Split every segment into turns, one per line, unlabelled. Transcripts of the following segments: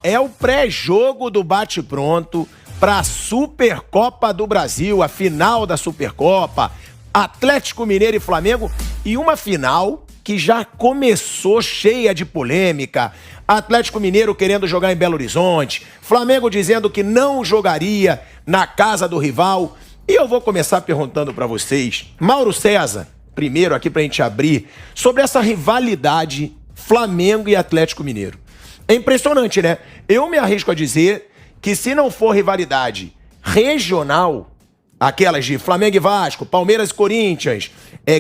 É o pré-jogo do bate-pronto para a Supercopa do Brasil, a final da Supercopa, Atlético Mineiro e Flamengo, e uma final que já começou cheia de polêmica. Atlético Mineiro querendo jogar em Belo Horizonte, Flamengo dizendo que não jogaria na casa do rival. E eu vou começar perguntando para vocês, Mauro César, primeiro aqui pra gente abrir, sobre essa rivalidade Flamengo e Atlético Mineiro. É impressionante, né? Eu me arrisco a dizer que se não for rivalidade regional, aquelas de Flamengo e Vasco, Palmeiras e Corinthians,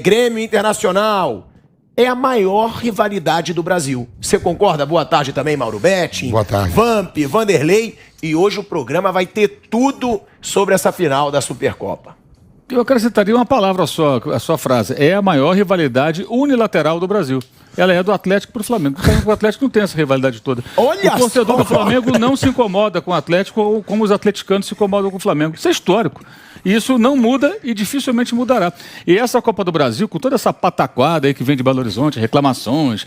Grêmio Internacional, é a maior rivalidade do Brasil. Você concorda? Boa tarde também, Mauro Betting.
Boa tarde.
Vamp, Vanderlei. E hoje o programa vai ter tudo sobre essa final da Supercopa.
Eu acrescentaria uma palavra à sua frase. É a maior rivalidade unilateral do Brasil. Ela é do Atlético para o Flamengo. O Atlético não tem essa rivalidade toda.
Olha,
o torcedor do Flamengo não se incomoda com o Atlético como os atleticanos se incomodam com o Flamengo. Isso é histórico. E isso não muda e dificilmente mudará. E essa Copa do Brasil, com toda essa pataquada aí que vem de Belo Horizonte, reclamações,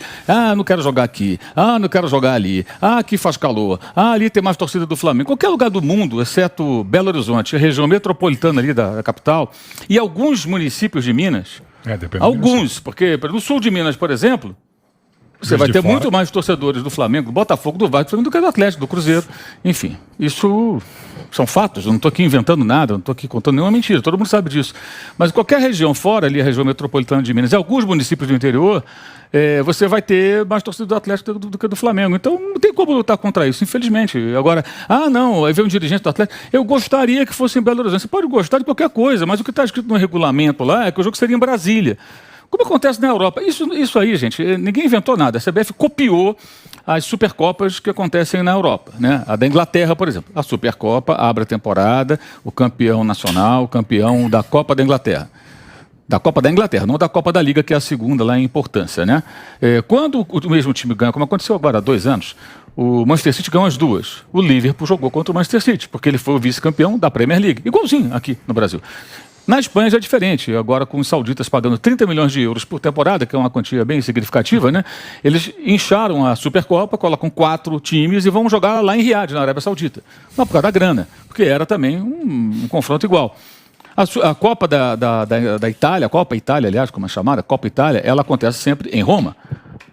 não quero jogar aqui, não quero jogar ali, aqui faz calor, ali tem mais torcida do Flamengo. Qualquer lugar do mundo, exceto Belo Horizonte, a região metropolitana ali da capital, e alguns municípios de Minas, alguns, porque no sul de Minas, por exemplo, você vai ter muito mais torcedores do Flamengo, do Botafogo, do Vasco, do que do Atlético, do Cruzeiro. Enfim, isso são fatos. Eu não estou aqui inventando nada, não estou aqui contando nenhuma mentira. Todo mundo sabe disso. Mas qualquer região fora ali, a região metropolitana de Minas, e alguns municípios do interior, você vai ter mais torcida do Atlético do que do Flamengo. Então não tem como lutar contra isso, infelizmente. Agora, não, aí vem um dirigente do Atlético. Eu gostaria que fosse em Belo Horizonte. Você pode gostar de qualquer coisa, mas o que está escrito no regulamento lá é que o jogo seria em Brasília. Como acontece na Europa. Isso aí, gente, ninguém inventou nada. A CBF copiou as Supercopas que acontecem na Europa, né? A da Inglaterra, por exemplo. A Supercopa abre a temporada, o campeão nacional, o campeão da Copa da Inglaterra. Da Copa da Inglaterra, não da Copa da Liga, que é a segunda lá em importância, né? Quando o mesmo time ganha, como aconteceu agora há 2 anos, o Manchester City ganhou as duas. O Liverpool jogou contra o Manchester City, porque ele foi o vice-campeão da Premier League. Igualzinho aqui no Brasil. Na Espanha já é diferente, agora com os sauditas pagando 30 milhões de euros por temporada, que é uma quantia bem significativa, né? Eles incharam a Supercopa, colocam 4 times e vão jogar lá em Riad, na Arábia Saudita. Não por causa da grana, porque era também um confronto igual. A Copa da Itália, a Copa Itália, aliás, como é chamada, Copa Itália, ela acontece sempre em Roma.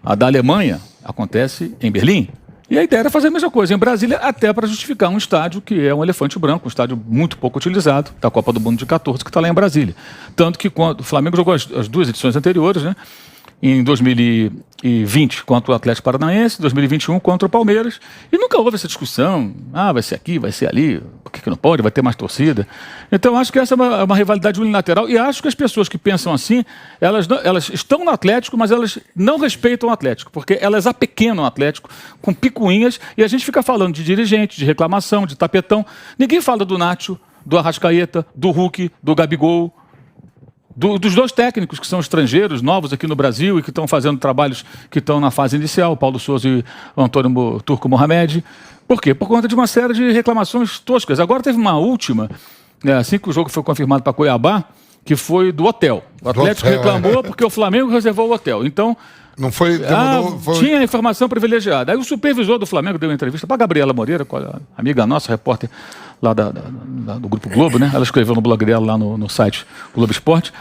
A da Alemanha acontece em Berlim. E a ideia era fazer a mesma coisa em Brasília, até para justificar um estádio que é um elefante branco, um estádio muito pouco utilizado, da Copa do Mundo de 14, que está lá em Brasília. Tanto que quando o Flamengo jogou as 2 edições anteriores, né? Em 2020 contra o Atlético Paranaense, 2021 contra o Palmeiras, e nunca houve essa discussão, vai ser aqui, vai ser ali, por que não pode, vai ter mais torcida. Então acho que essa é uma rivalidade unilateral, e acho que as pessoas que pensam assim, elas estão no Atlético, mas elas não respeitam o Atlético, porque elas apequenam o Atlético com picuinhas, e a gente fica falando de dirigente, de reclamação, de tapetão. Ninguém fala do Nacho, do Arrascaeta, do Hulk, do Gabigol, dos 2 técnicos que são estrangeiros, novos aqui no Brasil e que estão fazendo trabalhos que estão na fase inicial, Paulo Souza e Antônio Turco Mohamed. Por quê? Por conta de uma série de reclamações toscas. Agora teve uma última, assim que o jogo foi confirmado para Cuiabá, que foi do hotel. O Atlético reclamou porque o Flamengo reservou o hotel. Então,
não foi,
tinha informação privilegiada. Aí o supervisor do Flamengo deu uma entrevista para a Gabriela Moreira, amiga nossa, repórter lá do Grupo Globo, né? Ela escreveu no blog dela lá no site Globo Esporte,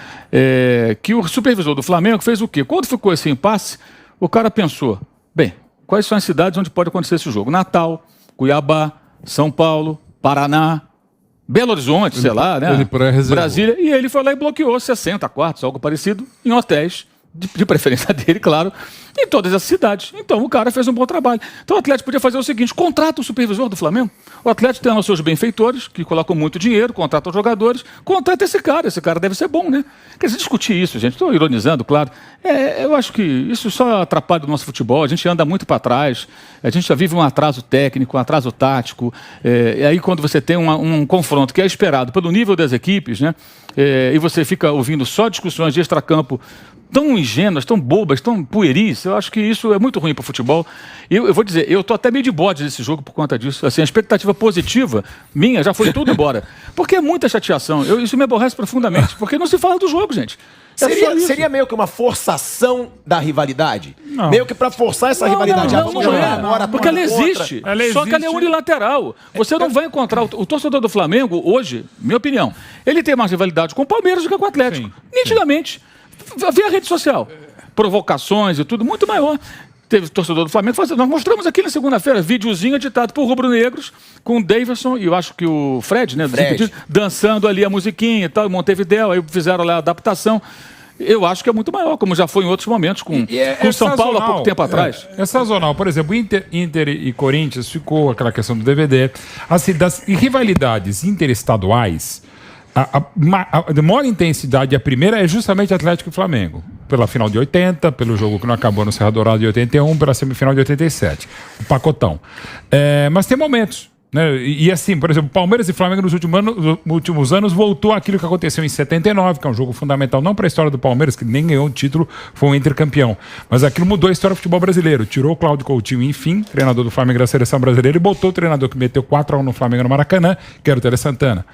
que o supervisor do Flamengo fez o quê? Quando ficou esse impasse, o cara pensou, bem, quais são as cidades onde pode acontecer esse jogo? Natal, Cuiabá, São Paulo, Paraná, Belo Horizonte, sei lá, né? Brasília, e ele foi lá e bloqueou 60 quartos, algo parecido, em hotéis, de preferência dele, claro, em todas as cidades. Então o cara fez um bom trabalho. Então o Atlético podia fazer o seguinte: contrata o supervisor do Flamengo. O Atlético tem lá os seus benfeitores, que colocam muito dinheiro, contratam os jogadores, contrata esse cara deve ser bom, né? Quer dizer, discutir isso, gente, estou ironizando, claro. Eu acho que isso só atrapalha o nosso futebol, a gente anda muito para trás, a gente já vive um atraso técnico, um atraso tático, e aí quando você tem um confronto que é esperado pelo nível das equipes, né? E você fica ouvindo só discussões de extracampo tão ingênuas, tão bobas, tão pueris, Eu acho que isso é muito ruim para o futebol. Eu vou dizer, eu estou até meio de bode desse jogo por conta disso. Assim, a expectativa positiva minha já foi tudo embora. Porque é muita chateação. Isso me aborrece profundamente. Porque não se fala do jogo, gente.
Seria meio que uma forçação da rivalidade? Não. Meio que para forçar essa rivalidade.
Vamos jogar agora. Porque ela existe. Só que ela é unilateral. Você não vai encontrar... O torcedor do Flamengo, hoje, minha opinião, ele tem mais rivalidade com o Palmeiras do que com o Atlético. Sim. Nitidamente. Vê a rede social. Provocações e tudo, muito maior. Teve torcedor do Flamengo fazendo. Nós mostramos aqui na segunda-feira, videozinho editado por rubro-negros, com o Davidson e eu acho que o Fred, né? Fred. Dançando ali a musiquinha e tal, em Montevidéu, aí fizeram lá a adaptação. Eu acho que é muito maior, como já foi em outros momentos, com o São Paulo há pouco tempo atrás.
É sazonal. Por exemplo, Inter e Corinthians ficou aquela questão do DVD. Assim, das rivalidades interestaduais, a maior intensidade, a primeira é justamente Atlético e Flamengo. Pela final de 80, pelo jogo que não acabou no Serra Dourada de 81, pela semifinal de 87. O pacotão. Mas tem momentos. Né? E assim, por exemplo, Palmeiras e Flamengo nos últimos anos voltou àquilo que aconteceu em 79, que é um jogo fundamental, não para a história do Palmeiras, que nem ganhou o título, foi um intercampeão. Mas aquilo mudou a história do futebol brasileiro. Tirou o Cláudio Coutinho, enfim, treinador do Flamengo da seleção brasileira, e botou o treinador que meteu 4-1 no Flamengo no Maracanã, que era o Tele Santana.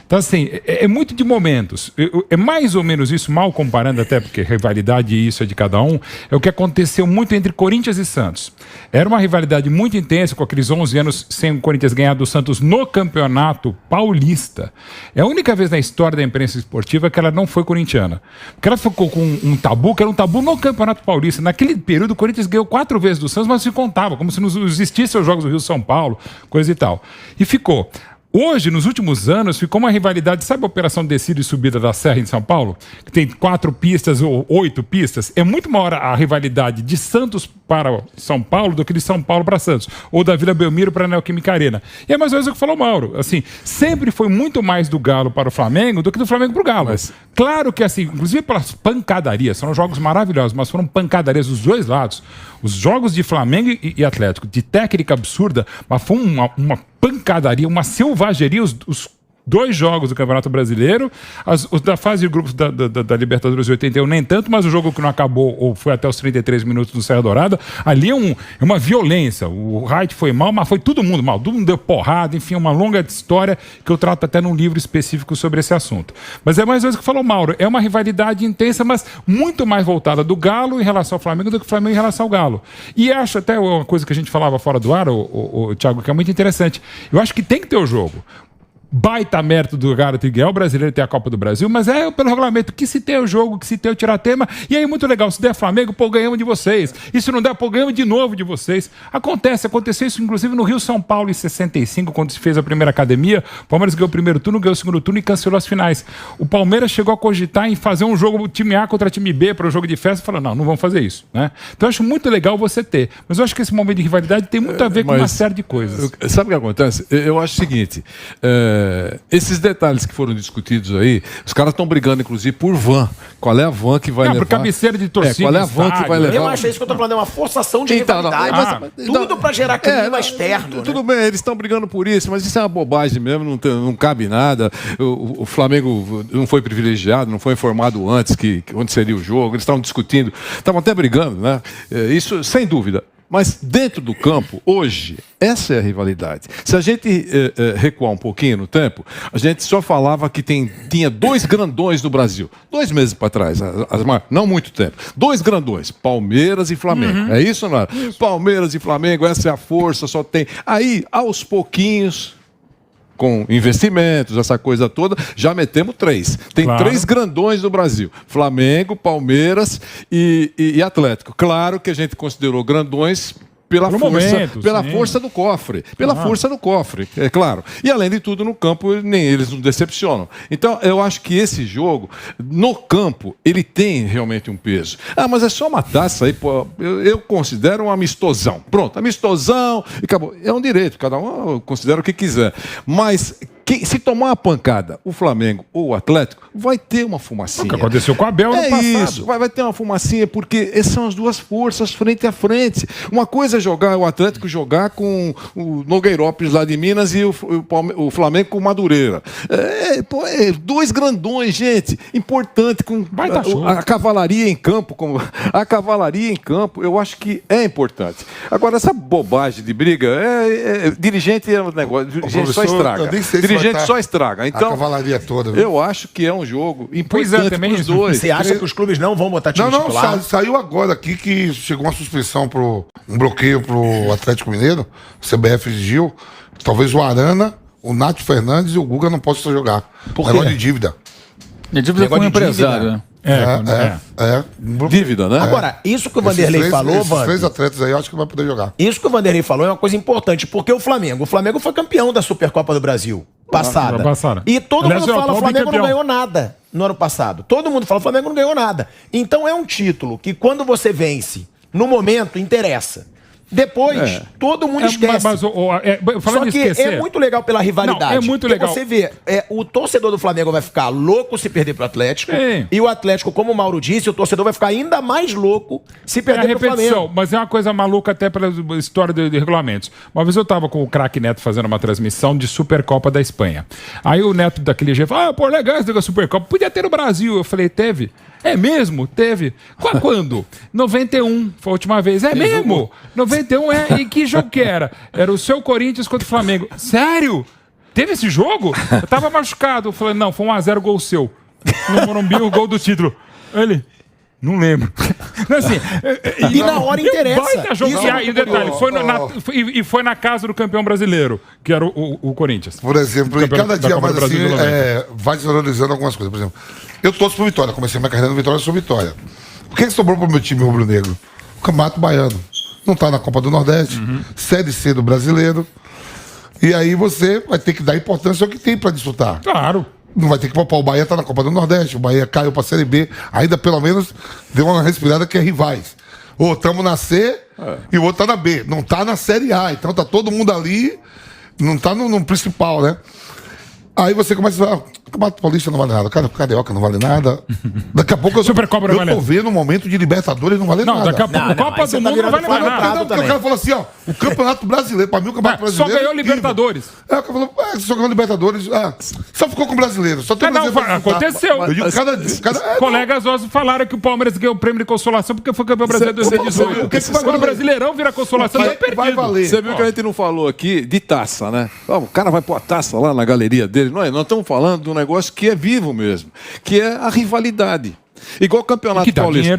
Então, assim, é muito de momentos. É mais ou menos isso, mal comparando até, porque rivalidade e isso é de cada um, é o que aconteceu muito entre Corinthians e Santos. Era uma rivalidade muito intensa, com aqueles 11 anos sem o Corinthians ganhar do Santos no Campeonato Paulista. É a única vez na história da imprensa esportiva que ela não foi corintiana. Porque ela ficou com um tabu, que era um tabu no Campeonato Paulista. Naquele período, o Corinthians ganhou 4 vezes do Santos, mas se contava, como se não existissem os jogos do Rio-São Paulo, coisa e tal. E ficou. Hoje, nos últimos anos, ficou uma rivalidade. Sabe a Operação Descida e Subida da Serra em São Paulo? Que tem 4 pistas ou 8 pistas. É muito maior a rivalidade de Santos para São Paulo do que de São Paulo para Santos. Ou da Vila Belmiro para a Neoquímica Arena. E é mais ou menos o que falou o Mauro. Assim, sempre foi muito mais do Galo para o Flamengo do que do Flamengo para o Galo. Mas... Claro que, assim, inclusive pelas pancadarias, são jogos maravilhosos, mas foram pancadarias dos dois lados. Os jogos de Flamengo e Atlético, de técnica absurda, mas foi uma pancadaria, uma selvageria, os 2 jogos do Campeonato Brasileiro, os da fase de grupos da Libertadores de 81 nem tanto, mas o jogo que não acabou ou foi até os 33 minutos do Serra Dourada, ali é uma violência. O Wright foi mal, mas foi todo mundo mal. Todo mundo deu porrada, enfim, uma longa história que eu trato até num livro específico sobre esse assunto. Mas é mais ou menos o que falou o Mauro, é uma rivalidade intensa, mas muito mais voltada do Galo em relação ao Flamengo do que o Flamengo em relação ao Galo. E acho até uma coisa que a gente falava fora do ar, Thiago, que é muito interessante. Eu acho que tem que ter o jogo. Baita mérito do Galo Triguel, o brasileiro ter a Copa do Brasil, mas é pelo regulamento que se tem o jogo, que se tem o tiratema, e aí muito legal, se der Flamengo, pô, ganhamos de vocês, e se não der, pô, ganhamos de novo de vocês. Aconteceu isso inclusive no Rio São Paulo em 65, quando se fez a primeira academia, o Palmeiras ganhou o primeiro turno, ganhou o segundo turno e cancelou as finais. O Palmeiras chegou a cogitar em fazer um jogo time A contra time B para o jogo de festa, e falou, não vamos fazer isso, né? Então eu acho muito legal você ter, mas eu acho que esse momento de rivalidade tem muito a ver com uma série de coisas.
Sabe o que acontece? Eu acho o seguinte, esses detalhes que foram discutidos aí, os caras estão brigando, inclusive, por van. Qual é a van que vai levar?
Por cabeceira de torcida.
Qual é a van que vai levar?
Eu acho isso que eu tô falando, é uma forçação de rivalidade. Tudo para gerar clima externo.
Tudo bem, eles estão brigando por isso, mas isso é uma bobagem mesmo, não cabe nada. O Flamengo não foi privilegiado, não foi informado antes onde seria o jogo, eles estavam discutindo, estavam até brigando, né? Isso, sem dúvida. Mas dentro do campo, hoje, essa é a rivalidade. Se a gente recuar um pouquinho no tempo, a gente só falava que tinha 2 grandões no Brasil. 2 meses para trás, não muito tempo. 2 grandões, Palmeiras e Flamengo. É isso, não é? Isso. Palmeiras e Flamengo, essa é a força, só tem. Aí, aos pouquinhos, com investimentos, essa coisa toda, já metemos 3. Tem 3 grandões no Brasil. Flamengo, Palmeiras e Atlético. Claro que a gente considerou grandões pela força do cofre. Pela força do cofre, é claro. E além de tudo, no campo, nem eles não decepcionam. Então, eu acho que esse jogo, no campo, ele tem realmente um peso. Mas é só uma taça aí, pô, eu considero um amistosão. Pronto, amistosão, e acabou. É um direito, cada um considera o que quiser. Mas que se tomar uma pancada, o Flamengo ou o Atlético, vai ter uma fumacinha.
O que aconteceu com o Abel no passado.
Isso, vai ter uma fumacinha, porque essas são as duas forças frente a frente. Uma coisa é o Atlético jogar com o Nogueirópolis lá de Minas e o Flamengo com o Madureira. Dois grandões, gente. Importante, com a cavalaria em campo. A cavalaria em campo, eu acho que é importante. Agora, essa bobagem de briga, dirigente é um negócio, dirigente só estraga. Dirigente só estraga. Então,
a cavalaria toda. Viu?
Eu acho que é um jogo importante para os dois.
Você acha que os clubes não vão botar time titular?
Não, saiu agora aqui que chegou uma suspensão, um bloqueio pro Atlético Mineiro, o CBF exigiu, talvez o Arana, o Nath Fernandes e o Guga não possam jogar.
Por quê?
Negócio de dívida.
É dívida com o empresário, né?
Dívida, né?
Agora, isso que o Vanderlei falou,
esses 3 atletas aí, eu acho que não vai poder jogar.
Isso que o Vanderlei falou é uma coisa importante, porque o Flamengo foi campeão da Supercopa do Brasil passada. E todo mundo fala que o Flamengo não ganhou nada no ano passado. Todo mundo fala que o Flamengo não ganhou nada. Então é um título que quando você vence, no momento, interessa. Depois, todo mundo esquece.
Só
que é muito legal pela rivalidade.
Não, é muito legal.
Você vê, o torcedor do Flamengo vai ficar louco se perder pro Atlético. E o Atlético, como o Mauro disse, o torcedor vai ficar ainda mais louco se perder pro Flamengo.
Mas é uma coisa maluca até pela história de regulamentos. Uma vez eu tava com o craque Neto fazendo uma transmissão de Supercopa da Espanha. Aí o Neto daquele jeito falou, legal esse negócio da Supercopa. Podia ter no Brasil. Eu falei, teve? É mesmo? Teve. Quando? 91 foi a última vez. É mesmo? 91 E que jogo que era? Era o seu Corinthians contra o Flamengo. Sério? Teve esse jogo? Eu tava machucado. Eu falei, não, foi 1-0 gol seu. No Morumbi, o gol do título. Ele... Não lembro. Assim,
e na hora interessa.
E detalhe, foi na casa do campeão brasileiro, que era o Corinthians.
Por exemplo, e cada dia mais assim, vai desvalorizando algumas coisas. Por exemplo, eu torço pro Vitória, comecei minha carreira no Vitória, eu sou Vitória. O que sobrou pro meu time rubro-negro? O Campeonato Baiano. Não tá na Copa do Nordeste, Série C do Brasileiro. E aí você vai ter que dar importância ao que tem pra disputar.
Claro.
Não vai ter que poupar. O Bahia tá na Copa do Nordeste, o Bahia caiu pra Série B, ainda pelo menos deu uma respirada que é rivais. Ou estamos na C e o outro tá na B. Não tá na Série A, então tá todo mundo ali, não tá no principal, né? Aí você começa a falar, o Campeonato Paulista não vale nada, o Carioca não vale nada. Daqui a pouco eu tô vendo um momento de Libertadores não vale nada.
Daqui a pouco Copa do Mundo não vale nada.
Porque o cara falou assim, o Campeonato Brasileiro, pra mim o Campeonato Brasileiro...
Só ganhou Libertadores.
O cara falou, só ganhou Libertadores, só ficou com o brasileiro. Só tem
aconteceu. Colegas nossos falaram que o Palmeiras ganhou o prêmio de consolação porque foi campeão brasileiro em 2018. Quando o Brasileirão vira consolação, é perdido.
Você viu que a gente não falou aqui de taça, né? O cara vai pôr a taça lá na galeria dele. Nós estamos falando de um negócio que é vivo mesmo, que é a rivalidade. Igual o Campeonato Paulista.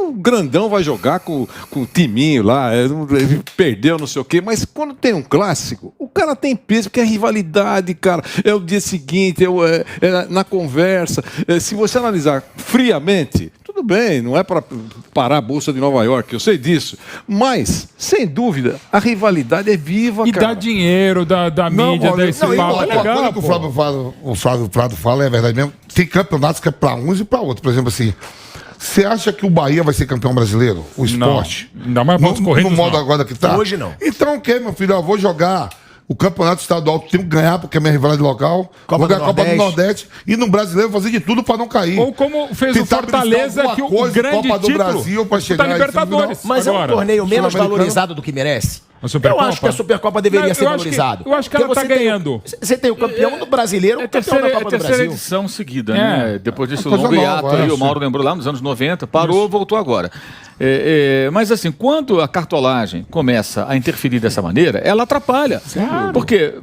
O grandão vai jogar com o timinho lá, ele perdeu, não sei o quê, mas quando tem um clássico, o cara tem peso, porque é rivalidade, cara. É o dia seguinte, é na conversa. Se você analisar friamente, tudo bem, não é para parar a Bolsa de Nova York, eu sei disso. Mas, sem dúvida, a rivalidade é viva, cara.
E dá dinheiro da mídia, desse papo. É legal,
coisa que o Flávio Prado fala é verdade mesmo. Tem campeonatos que é para uns e para outros. Por exemplo, assim, você acha que o Bahia vai ser campeão brasileiro? O esporte?
Não, mas
no modo agora que tá?
Hoje não.
Então o que, meu filho? Eu vou jogar o campeonato estadual, tenho que ganhar porque é minha rivalidade local. Vou ganhar a Copa do Nordeste e no brasileiro fazer de tudo para não cair.
Ou como fez o Fortaleza, que o grande
Copa do Brasil para chegar
na Libertadores.
Mas agora, é um torneio menos valorizado do que merece. Eu acho que a Supercopa deveria ser valorizada.
Eu acho que ela está ganhando.
Você tem o campeão do brasileiro, o campeão da Copa do Brasil.
É a terceira edição seguida, né? Depois desse longo hiato aí, o Mauro lembrou lá nos anos 90, parou, voltou agora. Mas assim, quando a cartolagem começa a interferir dessa maneira, ela atrapalha. Claro. Porque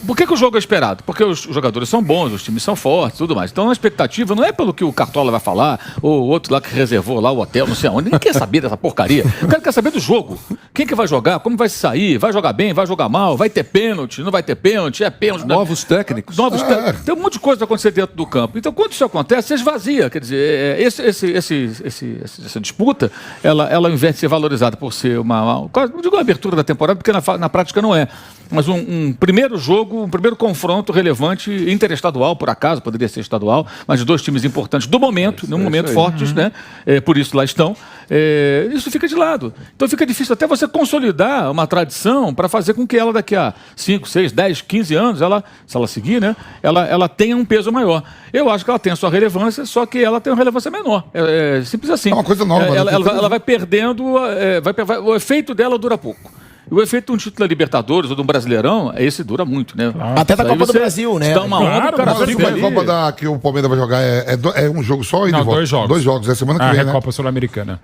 Por que o jogo é esperado? Porque os jogadores são bons, os times são fortes e tudo mais. Então a expectativa não é pelo que o Cartola vai falar, ou o outro lá que reservou lá o hotel, não sei aonde. Ninguém quer saber dessa porcaria. O cara quer saber do jogo. Quem que vai jogar, como vai sair, vai jogar bem, vai jogar mal, vai ter pênalti, não vai ter pênalti, é pênalti.
Novos técnicos.
Tem um monte de coisa que acontecer dentro do campo. Então quando isso acontece, você esvazia. Quer dizer, essa disputa, ela ao invés de ser valorizada por ser uma abertura da temporada, porque na prática não é. Mas um primeiro jogo, um primeiro confronto relevante interestadual, por acaso, poderia ser estadual, mas de dois times importantes do momento, num momento fortes, né? Por isso lá estão. Isso fica de lado. Então fica difícil até você consolidar uma tradição para fazer com que ela daqui a 5, 6, 10, 15 anos, se ela seguir, né? Ela tenha um peso maior. Eu acho que ela tem a sua relevância, só que ela tem uma relevância menor. Simples assim.
É uma coisa nova.
Ela vai perdendo, o efeito dela dura pouco. O efeito de um título da Libertadores ou de um Brasileirão, esse dura muito, né?
Até da Copa do Brasil, né?
Dá uma onda, o cara
Mas
fica
a
ali.
Copa que o Palmeiras vai jogar é um jogo só e
Não,
de volta?
2 jogos.
2 jogos, é semana que
A
vem, né?
Recopa Sul-Americana.